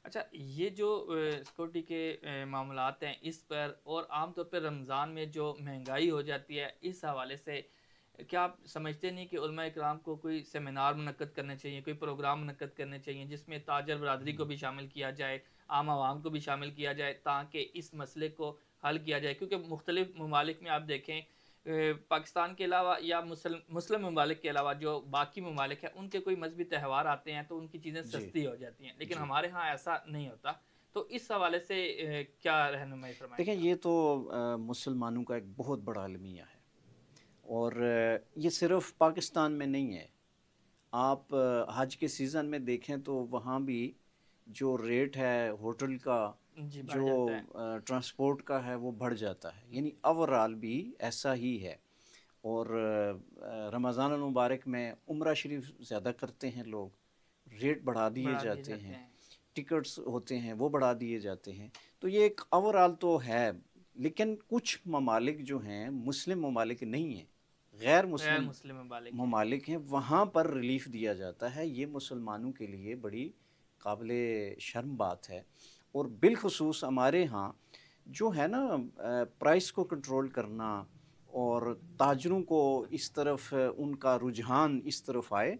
اچھا، یہ جو سیکورٹی کے معاملات ہیں اس پر، اور عام طور پہ رمضان میں جو مہنگائی ہو جاتی ہے، اس حوالے سے کیا آپ سمجھتے نہیں کہ علماء کرام کو کوئی سیمینار منعقد کرنے چاہیے، کوئی پروگرام منعقد کرنے چاہیے جس میں تاجر برادری کو بھی شامل کیا جائے، عام عوام کو بھی شامل کیا جائے، تاکہ اس مسئلے کو حل کیا جائے؟ کیونکہ مختلف ممالک میں آپ دیکھیں، پاکستان کے علاوہ یا مسلم ممالک کے علاوہ جو باقی ممالک ہیں، ان کے کوئی مذہبی تہوار آتے ہیں تو ان کی چیزیں جی سستی ہو جاتی ہیں، لیکن جی ہمارے ہاں ایسا نہیں ہوتا۔ تو اس حوالے سے کیا رہنمائی فرمائیں دیکھیں، گے یہ آپ؟ تو مسلمانوں کا ایک بہت بڑا المیہ ہے، اور یہ صرف پاکستان میں نہیں ہے۔ آپ حج کے سیزن میں دیکھیں تو وہاں بھی جو ریٹ ہے ہوٹل کا، جی، بڑھ جو جاتا ہے۔ ٹرانسپورٹ کا ہے، وہ بڑھ جاتا ہے، یعنی اوورال بھی ایسا ہی ہے۔ اور رمضان المبارک میں عمرہ شریف زیادہ کرتے ہیں لوگ، ریٹ بڑھا دیے بڑھا دیے جاتے جاتے ہیں، ہیں۔ ٹکٹس ہوتے ہیں وہ بڑھا دیے جاتے ہیں۔ تو یہ ایک اوورال تو ہے، لیکن کچھ ممالک جو ہیں مسلم ممالک نہیں ہیں، غیر غیر مسلم مسلم ممالک ہیں۔ ممالک ہیں، وہاں پر ریلیف دیا جاتا ہے۔ یہ مسلمانوں کے لیے بڑی قابل شرم بات ہے، اور بالخصوص ہمارے ہاں جو ہے نا پرائس کو کنٹرول کرنا، اور تاجروں کو اس طرف ان کا رجحان اس طرف آئے،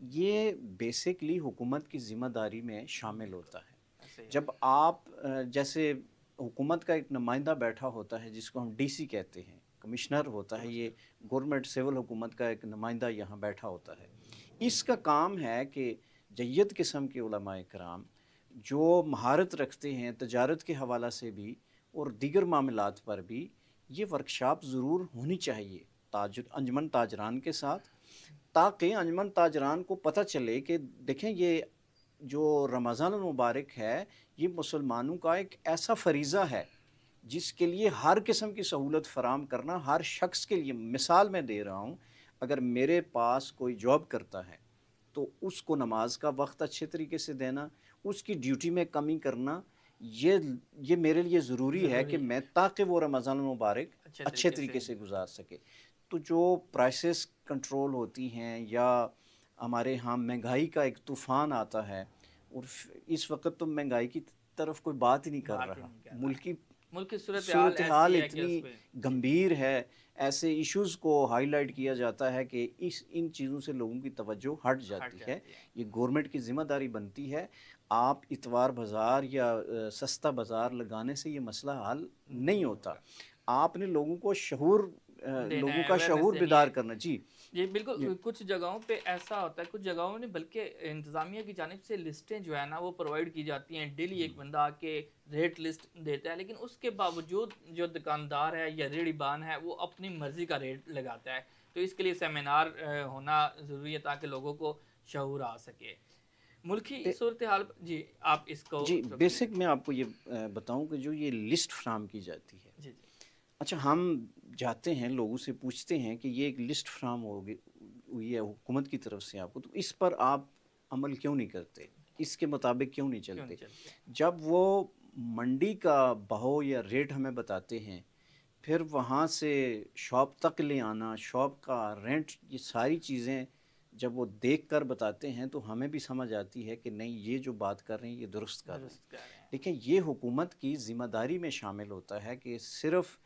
یہ بیسکلی حکومت کی ذمہ داری میں شامل ہوتا ہے۔ ایسے ہی ہے۔ جب آپ جیسے حکومت کا ایک نمائندہ بیٹھا ہوتا ہے جس کو ہم ڈی سی کہتے ہیں، کمشنر ہوتا ہے، یہ کمشنر۔ گورنمنٹ سول حکومت کا ایک نمائندہ یہاں بیٹھا ہوتا ہے۔ اس کا کام ہے کہ جید قسم کے علماء کرام جو مہارت رکھتے ہیں تجارت کے حوالہ سے بھی اور دیگر معاملات پر بھی، یہ ورکشاپ ضرور ہونی چاہیے انجمن تاجران کے ساتھ، تاکہ انجمن تاجران کو پتہ چلے کہ دیکھیں، یہ جو رمضان المبارک ہے یہ مسلمانوں کا ایک ایسا فریضہ ہے جس کے لیے ہر قسم کی سہولت فراہم کرنا ہر شخص کے لیے۔ مثال میں دے رہا ہوں، اگر میرے پاس کوئی جاب کرتا ہے تو اس کو نماز کا وقت اچھے طریقے سے دینا، اس کی ڈیوٹی میں کمی کرنا، یہ میرے لیے ضروری ہے کہ ضروری ہے، میں تاکہ وہ رمضان المبارک اچھے اچھے طریقے سے۔ طریقے سے گزار سکے۔ تو جو پرائسز کنٹرول ہوتی ہیں، یا ہمارے ہاں مہنگائی کا ایک طوفان آتا ہے، اور اس وقت تو مہنگائی کی طرف کوئی بات ہی نہیں کر بات ہی رہا، نہیں کر رہا ہے۔ ملکی ملک کی صورتحال صورتحال ایسی ہے کہ اس اتنی پہ۔ جی گمبھیر ہے، ایسے ایشوز کو ہائی لائٹ کیا جاتا ہے کہ ان چیزوں سے لوگوں کی توجہ ہٹ ہٹ جاتی ہے۔ جاتی ہے۔ یہ گورنمنٹ کی ذمہ داری بنتی ہے۔ آپ اتوار بازار یا سستا بازار لگانے سے یہ مسئلہ حل نہیں نہیں ہوتا۔ ہوگا۔ آپ نے لوگوں کو دینا لوگوں ہے، کا اویئرنیس شعور دینی بیدار ہے۔ کرنا۔ جی جی جی بالکل، کچھ جگہوں پہ ایسا ہوتا ہے، کچھ جگہوں میں بلکہ انتظامیہ کی جانب سے لسٹیں جو ہے نا وہ پرووائڈ کی جاتی ہیں، ڈیلی ایک بندہ آ کے ریٹ لسٹ دیتا ہے، لیکن اس کے باوجود جو دکاندار ہے یا ریڑھی بان ہے وہ اپنی مرضی کا ریٹ لگاتا ہے۔ تو اس کے لیے سیمینار ہونا ضروری ہے تاکہ لوگوں کو شعور آ سکے۔ ملکی صورتحال، جی آپ اس کو جی رکیے۔ بیسک میں آپ کو یہ بتاؤں کہ جو یہ لسٹ فراہم کی جاتی ہے، جی جی اچھا ہم جاتے ہیں لوگوں سے پوچھتے ہیں کہ یہ ایک لسٹ فراہم ہوئی ہے حکومت کی طرف سے آپ کو، تو اس پر آپ عمل کیوں نہیں کرتے، اس کے مطابق کیوں نہیں کیوں چلتے؟ نہیں چلتے؟ جب وہ منڈی کا بہو یا ریٹ ہمیں بتاتے ہیں، پھر وہاں سے شاپ تک لے آنا، شاپ کا رینٹ، یہ ساری چیزیں جب وہ دیکھ کر بتاتے ہیں تو ہمیں بھی سمجھ آتی ہے کہ نہیں، یہ جو بات کر رہے ہیں یہ درست کر رہے ہیں۔ درست کر رہے ہیں۔ دیکھیں، یہ حکومت کی ذمہ داری میں شامل ہوتا ہے کہ صرف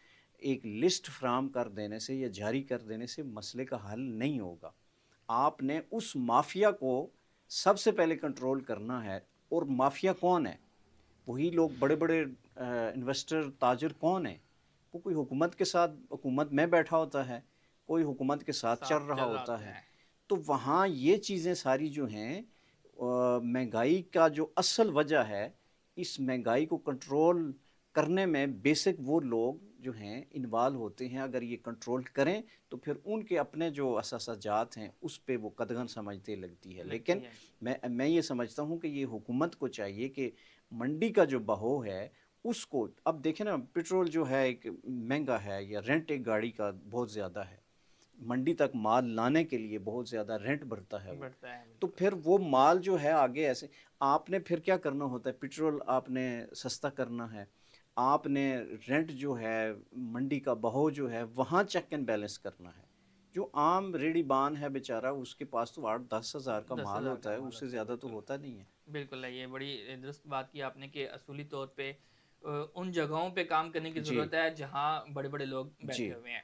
ایک لسٹ فراہم کر دینے سے یا جاری کر دینے سے مسئلے کا حل نہیں ہوگا۔ آپ نے اس مافیا کو سب سے پہلے کنٹرول کرنا ہے۔ اور مافیا کون ہے؟ وہی لوگ بڑے بڑے انویسٹر تاجر کون ہیں؟ وہ کوئی حکومت کے ساتھ، حکومت میں بیٹھا ہوتا ہے، کوئی حکومت کے ساتھ چل رہا ہوتا ہے۔ تو وہاں یہ چیزیں ساری جو ہیں، مہنگائی کا جو اصل وجہ ہے، اس مہنگائی کو کنٹرول کرنے میں بیسک وہ لوگ جو ہیں انوالو ہوتے ہیں۔ اگر یہ کنٹرول کریں تو پھر ان کے اپنے جو اساسات ہیں اس پہ وہ قدغن سمجھتے لگتی ہے۔ لیکن لگتی ہے۔ میں یہ سمجھتا ہوں کہ یہ حکومت کو چاہیے کہ منڈی کا جو بہو ہے اس کو، اب دیکھیں نا، پٹرول جو ہے ایک مہنگا ہے، یا رینٹ ایک گاڑی کا بہت زیادہ ہے، منڈی تک مال لانے کے لیے بہت زیادہ رینٹ بھرتا ہے وہ، بڑھتا ہے تو بالکل۔ پھر وہ مال جو ہے آگے ایسے آپ نے پھر کیا کرنا ہوتا ہے؟ پٹرول آپ نے سستا کرنا ہے، آپ نے رینٹ جو ہے، منڈی کا بہو جو ہے، وہاں چیک اینڈ بیلنس کرنا ہے۔ جو عام ریڑھی بان ہے بیچارہ، اس کے پاس تو 8-10 ہزار کا دس مال ہزار ہوتا کا ہے، مال اس سے ہوتا ہے زیادہ تو بالکل۔ ہوتا نہیں ہے۔ بالکل ہے، یہ بڑی درست بات کی آپ نے کہ اصولی طور پہ ان جگہوں پہ کام کرنے کی جی ضرورت ہے جہاں بڑے بڑے لوگ جی بیٹھے ہوئے ہیں.